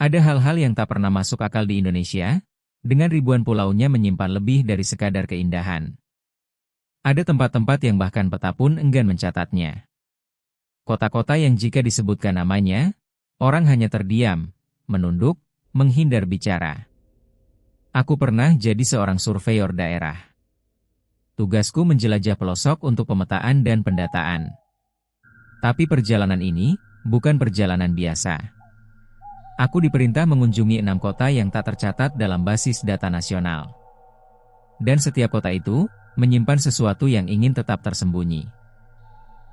Ada hal-hal yang tak pernah masuk akal di Indonesia, dengan ribuan pulaunya menyimpan lebih dari sekadar keindahan. Ada tempat-tempat yang bahkan peta pun enggan mencatatnya. Kota-kota yang jika disebutkan namanya, orang hanya terdiam, menunduk, menghindar bicara. Aku pernah jadi seorang surveyor daerah. Tugasku menjelajah pelosok untuk pemetaan dan pendataan. Tapi perjalanan ini bukan perjalanan biasa. Aku diperintah mengunjungi 6 kota yang tak tercatat dalam basis data nasional. Dan setiap kota itu menyimpan sesuatu yang ingin tetap tersembunyi.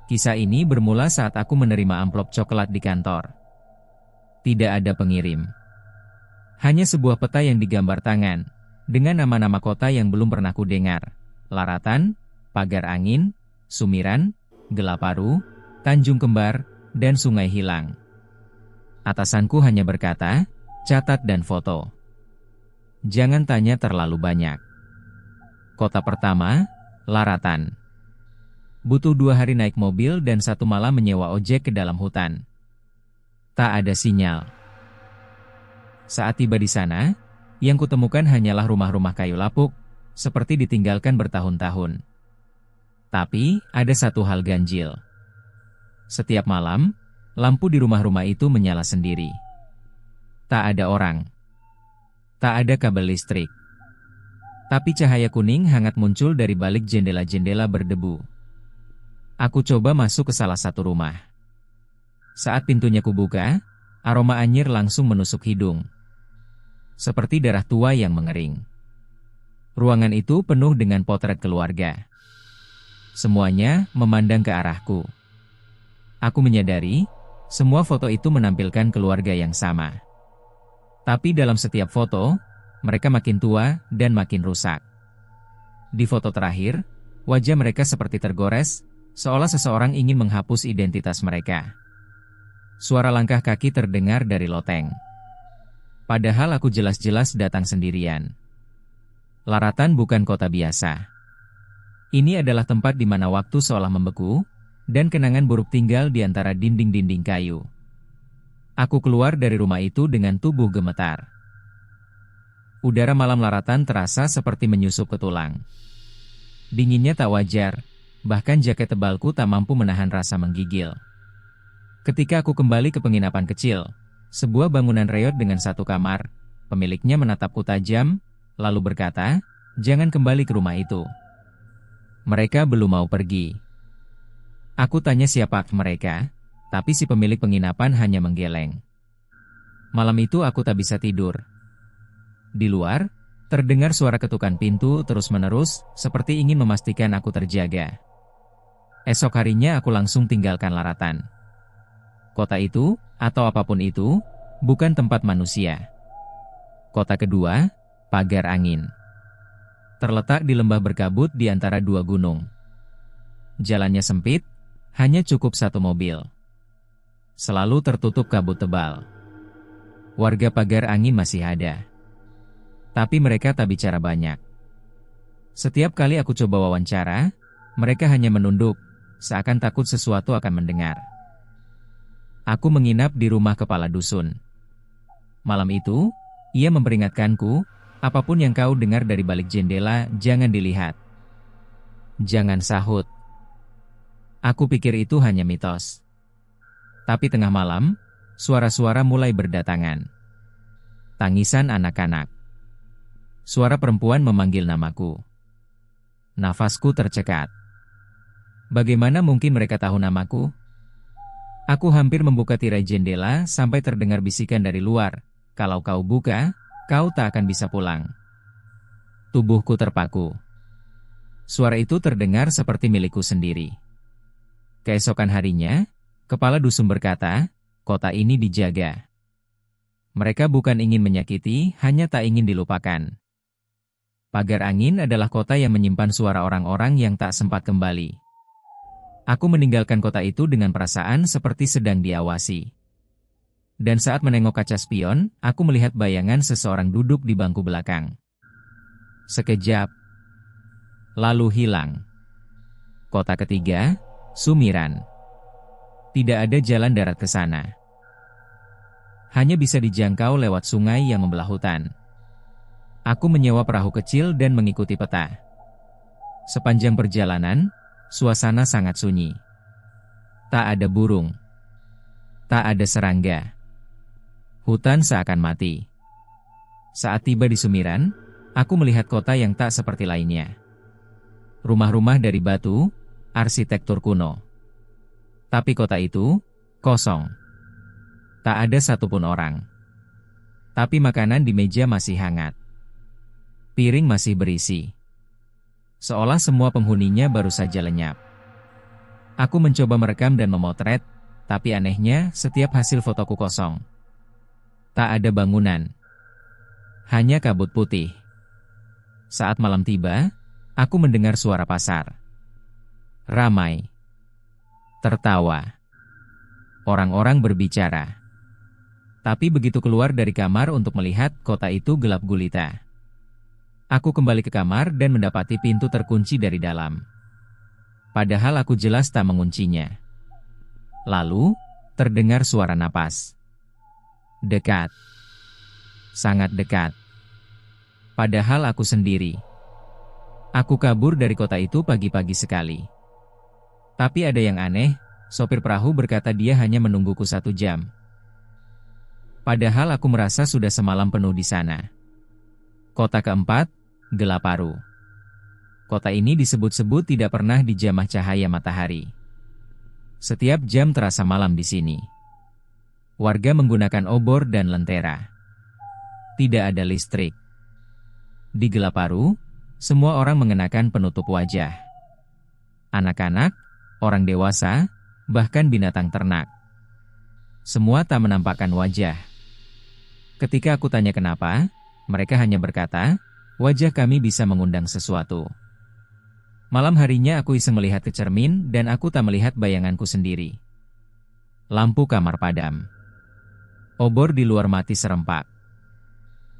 Kisah ini bermula saat aku menerima amplop coklat di kantor. Tidak ada pengirim. Hanya sebuah peta yang digambar tangan, dengan nama-nama kota yang belum pernah kudengar. Laratan, Pagar Angin, Sumiran, Gelaparu, Tanjung Kembar, dan Sungai Hilang. Atasanku hanya berkata, catat dan foto. Jangan tanya terlalu banyak. Kota pertama, Laratan. Butuh 2 hari naik mobil dan 1 malam menyewa ojek ke dalam hutan. Tak ada sinyal. Saat tiba di sana, yang kutemukan hanyalah rumah-rumah kayu lapuk, seperti ditinggalkan bertahun-tahun. Tapi, ada satu hal ganjil. Setiap malam, lampu di rumah-rumah itu menyala sendiri. Tak ada orang. Tak ada kabel listrik. Tapi cahaya kuning hangat muncul dari balik jendela-jendela berdebu. Aku coba masuk ke salah satu rumah. Saat pintunya kubuka, aroma anyir langsung menusuk hidung. Seperti darah tua yang mengering. Ruangan itu penuh dengan potret keluarga. Semuanya memandang ke arahku. Aku menyadari, semua foto itu menampilkan keluarga yang sama. Tapi dalam setiap foto, mereka makin tua dan makin rusak. Di foto terakhir, wajah mereka seperti tergores, seolah seseorang ingin menghapus identitas mereka. Suara langkah kaki terdengar dari loteng. Padahal aku jelas-jelas datang sendirian. Laratan bukan kota biasa. Ini adalah tempat di mana waktu seolah membeku, dan kenangan buruk tinggal di antara dinding-dinding kayu. Aku keluar dari rumah itu dengan tubuh gemetar. Udara malam Laratan terasa seperti menyusup ke tulang. Dinginnya tak wajar, bahkan jaket tebalku tak mampu menahan rasa menggigil. Ketika aku kembali ke penginapan kecil, sebuah bangunan reot dengan 1 kamar, pemiliknya menatapku tajam, lalu berkata, "Jangan kembali ke rumah itu." Mereka belum mau pergi. Aku tanya siapa mereka, tapi si pemilik penginapan hanya menggeleng. Malam itu aku tak bisa tidur. Di luar, terdengar suara ketukan pintu terus-menerus, seperti ingin memastikan aku terjaga. Esok harinya aku langsung tinggalkan Laratan. Kota itu, atau apapun itu, bukan tempat manusia. Kota kedua, Pagar Angin. Terletak di lembah berkabut di antara 2 gunung. Jalannya sempit, hanya cukup 1 mobil. Selalu tertutup kabut tebal. Warga Pagar Angin masih ada. Tapi mereka tak bicara banyak. Setiap kali aku coba wawancara, mereka hanya menunduk, seakan takut sesuatu akan mendengar. Aku menginap di rumah kepala dusun. Malam itu, ia memperingatkanku, apapun yang kau dengar dari balik jendela, jangan dilihat. Jangan sahut. Aku pikir itu hanya mitos. Tapi tengah malam, suara-suara mulai berdatangan. Tangisan anak-anak. Suara perempuan memanggil namaku. Nafasku tercekat. Bagaimana mungkin mereka tahu namaku? Aku hampir membuka tirai jendela sampai terdengar bisikan dari luar. Kalau kau buka, kau tak akan bisa pulang. Tubuhku terpaku. Suara itu terdengar seperti milikku sendiri. Keesokan harinya, kepala dusun berkata, kota ini dijaga. Mereka bukan ingin menyakiti, hanya tak ingin dilupakan. Pagar Angin adalah kota yang menyimpan suara orang-orang yang tak sempat kembali. Aku meninggalkan kota itu dengan perasaan seperti sedang diawasi. Dan saat menengok kaca spion, aku melihat bayangan seseorang duduk di bangku belakang. Sekejap, lalu hilang. Kota ketiga, Sumiran. Tidak ada jalan darat ke sana. hanya bisa dijangkau lewat sungai yang membelah hutan. Aku menyewa perahu kecil dan mengikuti peta. Sepanjang perjalanan, suasana sangat sunyi. Tak ada burung. Tak ada serangga. Hutan seakan mati. Saat tiba di Sumiran, aku melihat kota yang tak seperti lainnya. Rumah-rumah dari batu, arsitektur kuno. Tapi kota itu kosong. Tak ada satupun orang. Tapi makanan di meja masih hangat. Piring masih berisi. Seolah semua penghuninya baru saja lenyap. Aku mencoba merekam dan memotret, tapi anehnya setiap hasil fotoku kosong. Tak ada bangunan. Hanya kabut putih. Saat malam tiba, aku mendengar suara pasar. Ramai. Tertawa. Orang-orang berbicara. Tapi begitu keluar dari kamar untuk melihat, kota itu gelap gulita. Aku kembali ke kamar dan mendapati pintu terkunci dari dalam. Padahal aku jelas tak menguncinya. Lalu, terdengar suara napas. Dekat. Sangat dekat. Padahal aku sendiri. Aku kabur dari kota itu pagi-pagi sekali. Tapi ada yang aneh, sopir perahu berkata dia hanya menungguku 1 jam. Padahal aku merasa sudah semalam penuh di sana. Kota keempat, Gelaparu. Kota ini disebut-sebut tidak pernah dijamah cahaya matahari. Setiap jam terasa malam di sini. Warga menggunakan obor dan lentera. Tidak ada listrik. Di Gelaparu, semua orang mengenakan penutup wajah. Anak-anak, orang dewasa, bahkan binatang ternak. Semua tak menampakkan wajah. Ketika aku tanya kenapa, mereka hanya berkata, wajah kami bisa mengundang sesuatu. Malam harinya aku iseng melihat ke cermin dan aku tak melihat bayanganku sendiri. Lampu kamar padam. Obor di luar mati serempak.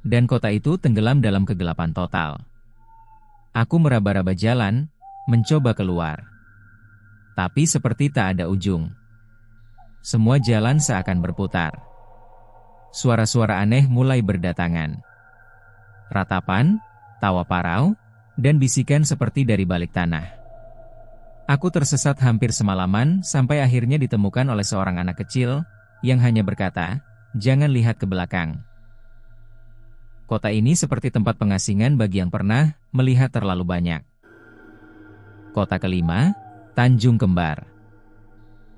Dan kota itu tenggelam dalam kegelapan total. Aku meraba-raba jalan, mencoba keluar. Tapi seperti tak ada ujung. Semua jalan seakan berputar. Suara-suara aneh mulai berdatangan. Ratapan, tawa parau, dan bisikan seperti dari balik tanah. Aku tersesat hampir semalaman sampai akhirnya ditemukan oleh seorang anak kecil yang hanya berkata, jangan lihat ke belakang. Kota ini seperti tempat pengasingan bagi yang pernah melihat terlalu banyak. Kota kelima, Tanjung Kembar.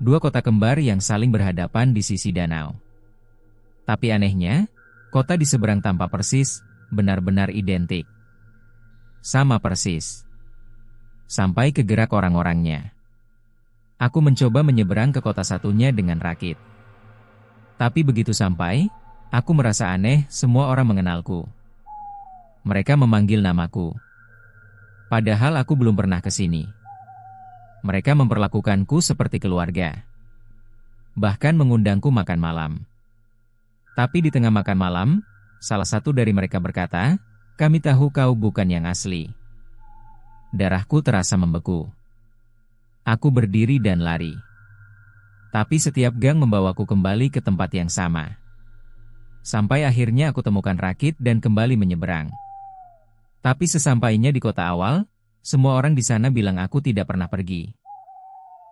2 kota kembar yang saling berhadapan di sisi danau. Tapi anehnya, kota di seberang tampak persis, benar-benar identik. Sama persis. Sampai ke gerak orang-orangnya. Aku mencoba menyeberang ke kota satunya dengan rakit. Tapi begitu sampai, aku merasa aneh, semua orang mengenalku. Mereka memanggil namaku. Padahal aku belum pernah ke sini. Mereka memperlakukanku seperti keluarga. Bahkan mengundangku makan malam. Tapi di tengah makan malam, salah satu dari mereka berkata, kami tahu kau bukan yang asli. Darahku terasa membeku. Aku berdiri dan lari. Tapi setiap gang membawaku kembali ke tempat yang sama. Sampai akhirnya aku temukan rakit dan kembali menyeberang. Tapi sesampainya di kota awal, semua orang di sana bilang aku tidak pernah pergi.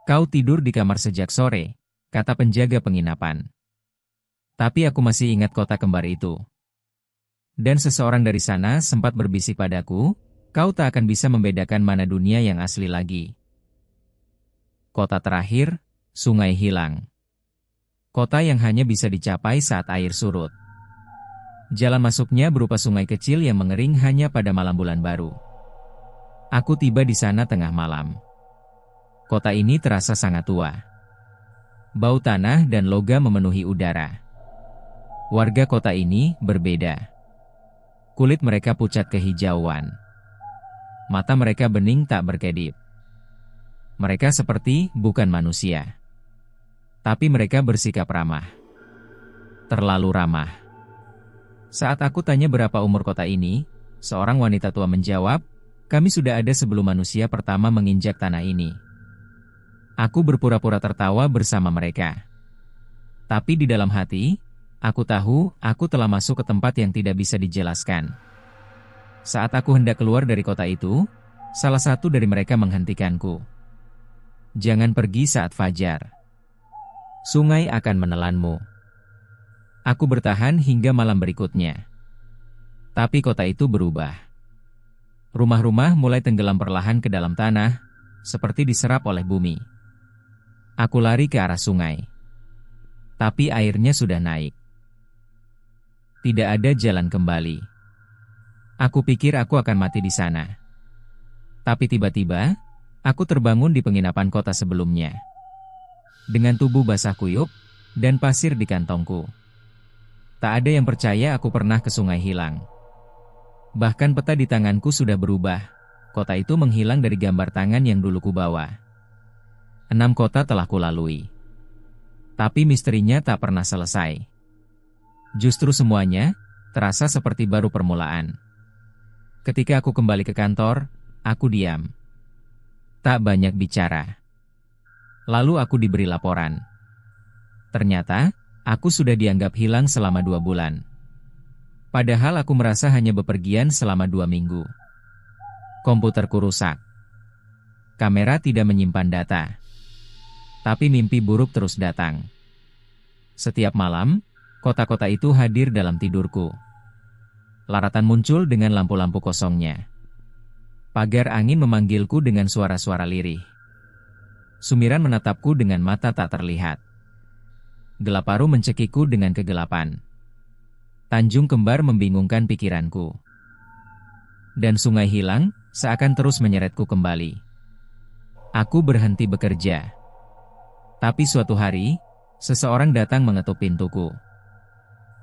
Kau tidur di kamar sejak sore, kata penjaga penginapan. Tapi aku masih ingat kota kembar itu. Dan seseorang dari sana sempat berbisik padaku, kau tak akan bisa membedakan mana dunia yang asli lagi. Kota terakhir, Sungai Hilang. Kota yang hanya bisa dicapai saat air surut. Jalan masuknya berupa sungai kecil yang mengering hanya pada malam bulan baru. Aku tiba di sana tengah malam. Kota ini terasa sangat tua. Bau tanah dan logam memenuhi udara. Warga kota ini berbeda. Kulit mereka pucat kehijauan. Mata mereka bening tak berkedip. Mereka seperti bukan manusia. Tapi mereka bersikap ramah. Terlalu ramah. Saat aku tanya berapa umur kota ini, seorang wanita tua menjawab, kami sudah ada sebelum manusia pertama menginjak tanah ini. Aku berpura-pura tertawa bersama mereka. Tapi di dalam hati, Aku tahu, aku telah masuk ke tempat yang tidak bisa dijelaskan. Saat aku hendak keluar dari kota itu, salah satu dari mereka menghentikanku. Jangan pergi saat fajar. Sungai akan menelanmu. Aku bertahan hingga malam berikutnya. Tapi kota itu berubah. Rumah-rumah mulai tenggelam perlahan ke dalam tanah, seperti diserap oleh bumi. Aku lari ke arah sungai. Tapi airnya sudah naik. Tidak ada jalan kembali. Aku pikir aku akan mati di sana. Tapi tiba-tiba, aku terbangun di penginapan kota sebelumnya. Dengan tubuh basah kuyup, dan pasir di kantongku. Tak ada yang percaya aku pernah ke Sungai Hilang. Bahkan peta di tanganku sudah berubah. Kota itu menghilang dari gambar tangan yang dulu kubawa. 6 kota telah kulalui. Tapi misterinya tak pernah selesai. Justru semuanya terasa seperti baru permulaan. Ketika aku kembali ke kantor, aku diam. Tak banyak bicara. Lalu aku diberi laporan. Ternyata, aku sudah dianggap hilang selama 2 bulan. Padahal aku merasa hanya bepergian selama 2 minggu. Komputerku rusak. Kamera tidak menyimpan data. Tapi mimpi buruk terus datang. Setiap malam, kota-kota itu hadir dalam tidurku. Laratan muncul dengan lampu-lampu kosongnya. Pagar angin memanggilku dengan suara-suara lirih. Sumiran menatapku dengan mata tak terlihat. Gelaparu mencekikku dengan kegelapan. Tanjung Kembar membingungkan pikiranku. Dan Sungai Hilang seakan terus menyeretku kembali. Aku berhenti bekerja. Tapi suatu hari, seseorang datang mengetuk pintuku.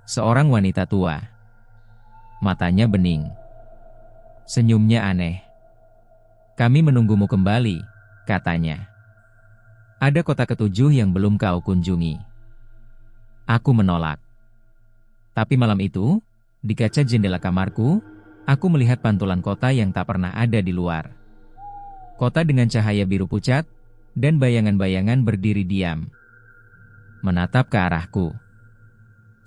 Seorang wanita tua. Matanya bening. Senyumnya aneh. Kami menunggumu kembali, katanya. Ada kota ketujuh yang belum kau kunjungi. Aku menolak. Tapi malam itu, di kaca jendela kamarku, aku melihat pantulan kota yang tak pernah ada di luar. Kota dengan cahaya biru pucat, dan bayangan-bayangan berdiri diam. Menatap ke arahku.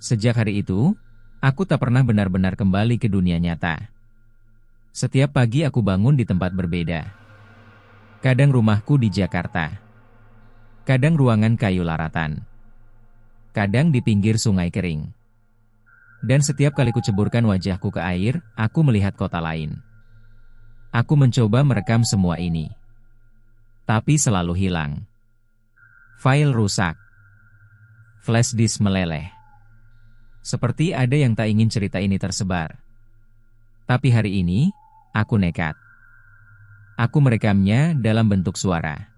Sejak hari itu, aku tak pernah benar-benar kembali ke dunia nyata. Setiap pagi aku bangun di tempat berbeda. Kadang rumahku di Jakarta. Kadang ruangan kayu laratan. Kadang di pinggir sungai kering. Dan setiap kali kuceburkan wajahku ke air, aku melihat kota lain. Aku mencoba merekam semua ini. Tapi selalu hilang. File rusak. Flash disk meleleh. Seperti ada yang tak ingin cerita ini tersebar. Tapi hari ini, aku nekat. Aku merekamnya dalam bentuk suara.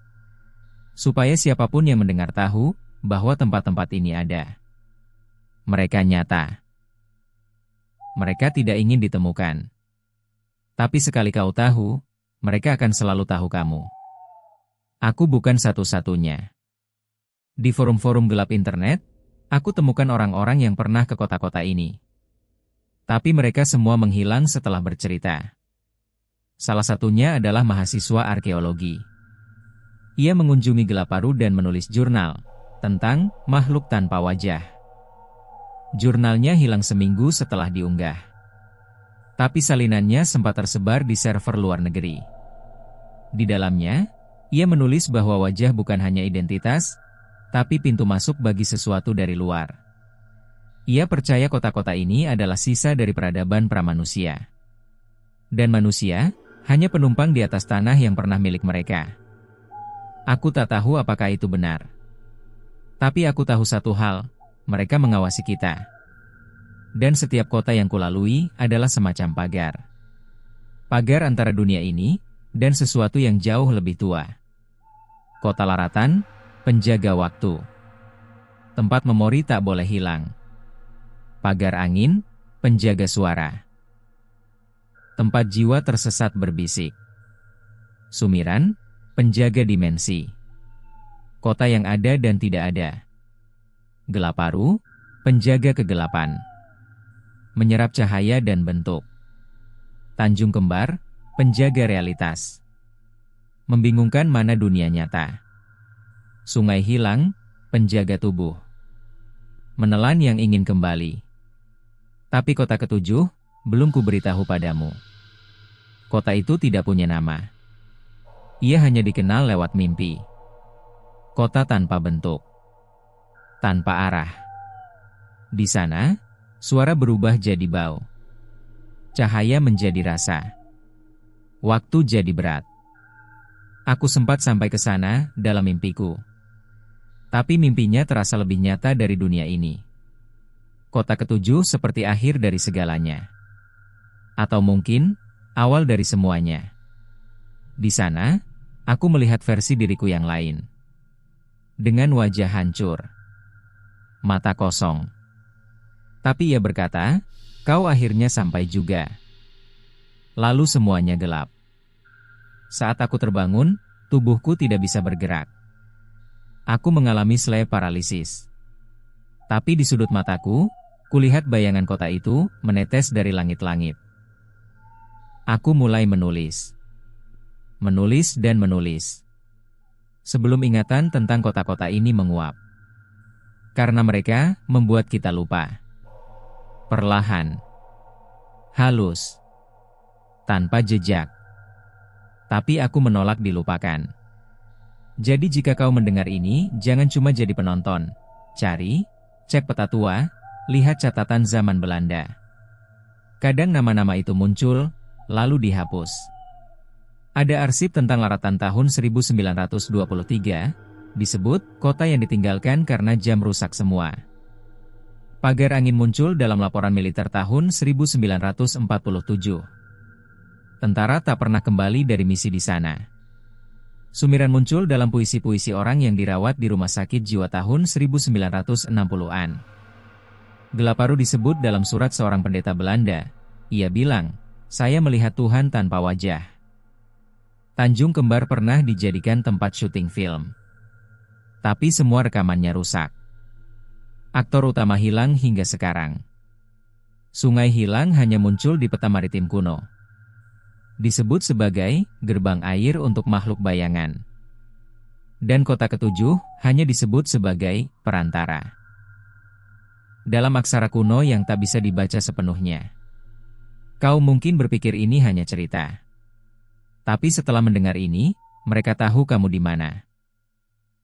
Supaya siapapun yang mendengar tahu bahwa tempat-tempat ini ada. Mereka nyata. Mereka tidak ingin ditemukan. Tapi sekali kau tahu, mereka akan selalu tahu kamu. Aku bukan satu-satunya. Di forum-forum gelap internet, aku temukan orang-orang yang pernah ke kota-kota ini. Tapi mereka semua menghilang setelah bercerita. Salah satunya adalah mahasiswa arkeologi. Ia mengunjungi Gelaparu dan menulis jurnal tentang makhluk tanpa wajah. Jurnalnya hilang seminggu setelah diunggah. Tapi salinannya sempat tersebar di server luar negeri. Di dalamnya, ia menulis bahwa wajah bukan hanya identitas, tapi pintu masuk bagi sesuatu dari luar. Ia percaya kota-kota ini adalah sisa dari peradaban pramanusia. Dan manusia hanya penumpang di atas tanah yang pernah milik mereka. Aku tak tahu apakah itu benar. Tapi aku tahu satu hal, mereka mengawasi kita. Dan setiap kota yang kulalui adalah semacam pagar. Pagar antara dunia ini dan sesuatu yang jauh lebih tua. Kota Laratan, penjaga waktu. Tempat memori tak boleh hilang. Pagar angin, penjaga suara. Tempat jiwa tersesat berbisik. Sumiran, penjaga dimensi. Kota yang ada dan tidak ada. Gelaparu, penjaga kegelapan. Menyerap cahaya dan bentuk. Tanjung Kembar, penjaga realitas. Membingungkan mana dunia nyata. Sungai Hilang, penjaga tubuh. menelan yang ingin kembali. Tapi kota ketujuh, belum kuberitahu padamu. Kota itu tidak punya nama. Ia hanya dikenal lewat mimpi. Kota tanpa bentuk. Tanpa arah. Di sana, suara berubah jadi bau. Cahaya menjadi rasa. Waktu jadi berat. Aku sempat sampai ke sana dalam mimpiku. Tapi mimpinya terasa lebih nyata dari dunia ini. Kota ketujuh seperti akhir dari segalanya. Atau mungkin, awal dari semuanya. Di sana, aku melihat versi diriku yang lain. Dengan wajah hancur. Mata kosong. Tapi ia berkata, kau akhirnya sampai juga. Lalu semuanya gelap. Saat aku terbangun, tubuhku tidak bisa bergerak. Aku mengalami sleep paralisis. Tapi di sudut mataku, kulihat bayangan kota itu menetes dari langit-langit. Aku mulai menulis. Menulis dan menulis. Sebelum ingatan tentang kota-kota ini menguap. Karena mereka membuat kita lupa. Perlahan. Halus. Tanpa jejak. Tapi aku menolak dilupakan. Jadi jika kau mendengar ini, jangan cuma jadi penonton. Cari, cek peta tua, lihat catatan zaman Belanda. Kadang nama-nama itu muncul, lalu dihapus. Ada arsip tentang laratan tahun 1923, disebut kota yang ditinggalkan karena jam rusak semua. Pagar angin muncul dalam laporan militer tahun 1947. Tentara tak pernah kembali dari misi di sana. Sumiran muncul dalam puisi-puisi orang yang dirawat di rumah sakit jiwa tahun 1960-an. Gelaparu disebut dalam surat seorang pendeta Belanda. Ia bilang, saya melihat Tuhan tanpa wajah. Tanjung Kembar pernah dijadikan tempat syuting film. Tapi semua rekamannya rusak. Aktor utama hilang hingga sekarang. Sungai Hilang hanya muncul di peta maritim kuno. Disebut sebagai gerbang air untuk makhluk bayangan. Dan kota ketujuh hanya disebut sebagai perantara. Dalam aksara kuno yang tak bisa dibaca sepenuhnya. Kau mungkin berpikir ini hanya cerita. Tapi setelah mendengar ini, mereka tahu kamu di mana.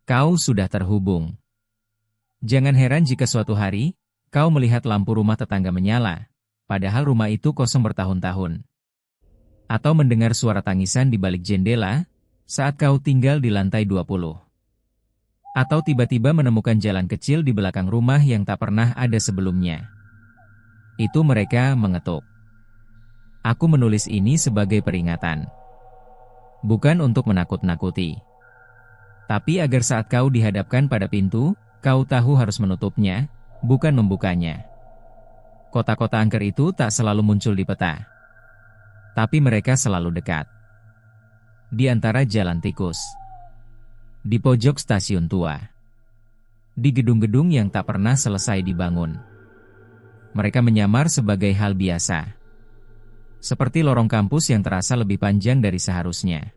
Kau sudah terhubung. Jangan heran jika suatu hari, kau melihat lampu rumah tetangga menyala, padahal rumah itu kosong bertahun-tahun. Atau mendengar suara tangisan di balik jendela, saat kau tinggal di lantai 20. Atau tiba-tiba menemukan jalan kecil di belakang rumah yang tak pernah ada sebelumnya. Itu mereka mengetuk. Aku menulis ini sebagai peringatan. Bukan untuk menakut-nakuti. Tapi agar saat kau dihadapkan pada pintu, kau tahu harus menutupnya, bukan membukanya. Kota-kota angker itu tak selalu muncul di peta. Tapi mereka selalu dekat. Di antara jalan tikus. Di pojok stasiun tua. Di gedung-gedung yang tak pernah selesai dibangun. Mereka menyamar sebagai hal biasa. Seperti lorong kampus yang terasa lebih panjang dari seharusnya.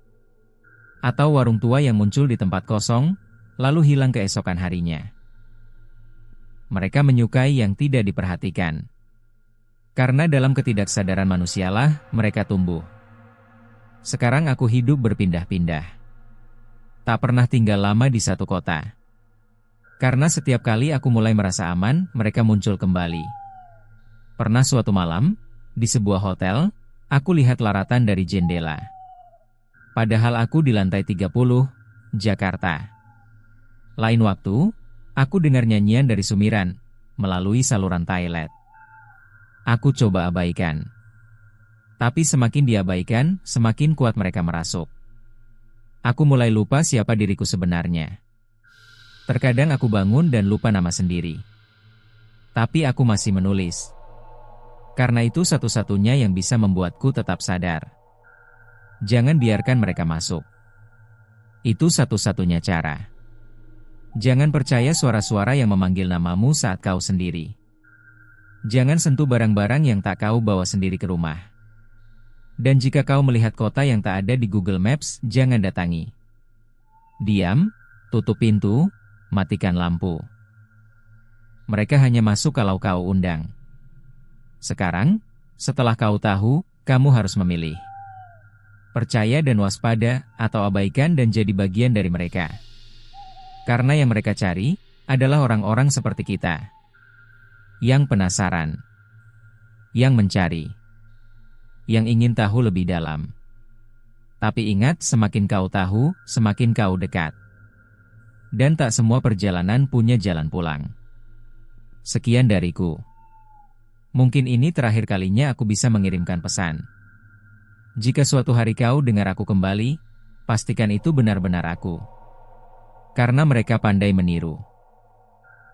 Atau warung tua yang muncul di tempat kosong, lalu hilang keesokan harinya. Mereka menyukai yang tidak diperhatikan. Karena dalam ketidaksadaran manusialah mereka tumbuh. Sekarang aku hidup berpindah-pindah. Tak pernah tinggal lama di satu kota. Karena setiap kali aku mulai merasa aman, mereka muncul kembali. Pernah suatu malam, di sebuah hotel, aku lihat laratan dari jendela. Padahal aku di lantai 30, Jakarta. Lain waktu, aku dengar nyanyian dari Sumiran, melalui saluran toilet. Aku coba abaikan. Tapi semakin diabaikan, semakin kuat mereka merasuk. Aku mulai lupa siapa diriku sebenarnya. Terkadang aku bangun dan lupa nama sendiri. Tapi aku masih menulis. Karena itu satu-satunya yang bisa membuatku tetap sadar. Jangan biarkan mereka masuk. Itu satu-satunya cara. Jangan percaya suara-suara yang memanggil namamu saat kau sendiri. Jangan sentuh barang-barang yang tak kau bawa sendiri ke rumah. Dan jika kau melihat kota yang tak ada di Google Maps, jangan datangi. Diam, tutup pintu, matikan lampu. Mereka hanya masuk kalau kau undang. Sekarang, setelah kau tahu, kamu harus memilih. Percaya dan waspada, atau abaikan dan jadi bagian dari mereka. Karena yang mereka cari, adalah orang-orang seperti kita. Yang penasaran. Yang mencari. Yang ingin tahu lebih dalam. Tapi ingat, semakin kau tahu, semakin kau dekat. Dan tak semua perjalanan punya jalan pulang. Sekian dariku. Mungkin ini terakhir kalinya aku bisa mengirimkan pesan. Jika suatu hari kau dengar aku kembali, pastikan itu benar-benar aku. Karena mereka pandai meniru.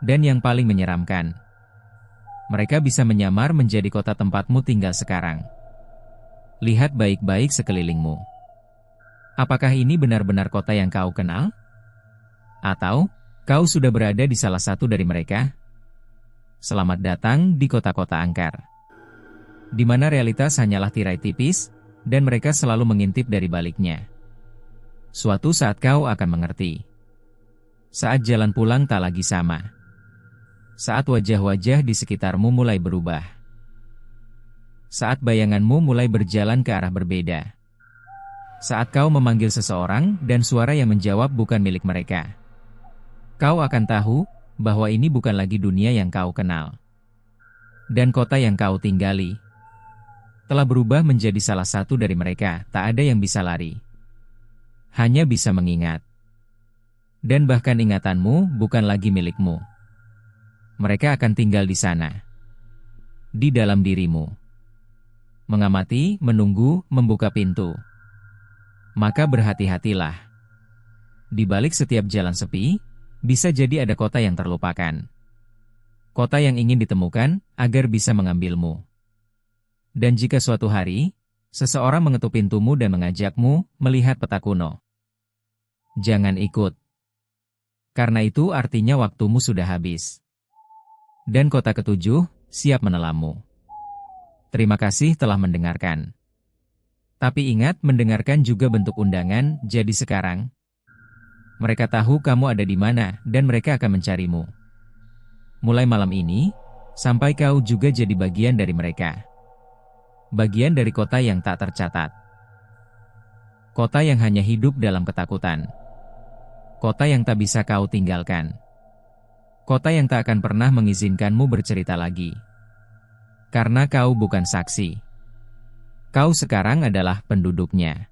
Dan yang paling menyeramkan, mereka bisa menyamar menjadi kota tempatmu tinggal sekarang. Lihat baik-baik sekelilingmu. Apakah ini benar-benar kota yang kau kenal? Atau, kau sudah berada di salah satu dari mereka? Selamat datang di kota-kota angker. Di mana realitas hanyalah tirai tipis, dan mereka selalu mengintip dari baliknya. Suatu saat kau akan mengerti. Saat jalan pulang tak lagi sama. Saat wajah-wajah di sekitarmu mulai berubah. Saat bayanganmu mulai berjalan ke arah berbeda. Saat kau memanggil seseorang dan suara yang menjawab bukan milik mereka. Kau akan tahu bahwa ini bukan lagi dunia yang kau kenal. Dan kota yang kau tinggali telah berubah menjadi salah satu dari mereka. Tak ada yang bisa lari. Hanya bisa mengingat. Dan bahkan ingatanmu bukan lagi milikmu. Mereka akan tinggal di sana. Di dalam dirimu. Mengamati, menunggu, membuka pintu. Maka berhati-hatilah. Di balik setiap jalan sepi, bisa jadi ada kota yang terlupakan. Kota yang ingin ditemukan, agar bisa mengambilmu. Dan jika suatu hari, seseorang mengetuk pintumu dan mengajakmu melihat peta kuno, jangan ikut. Karena itu artinya waktumu sudah habis. Dan kota ketujuh, siap menelammu. Terima kasih telah mendengarkan. Tapi ingat, mendengarkan juga bentuk undangan, jadi sekarang, mereka tahu kamu ada di mana, dan mereka akan mencarimu. Mulai malam ini, sampai kau juga jadi bagian dari mereka. Bagian dari kota yang tak tercatat. Kota yang hanya hidup dalam ketakutan. Kota yang tak bisa kau tinggalkan. Kota yang tak akan pernah mengizinkanmu bercerita lagi. Karena kau bukan saksi. Kau sekarang adalah penduduknya.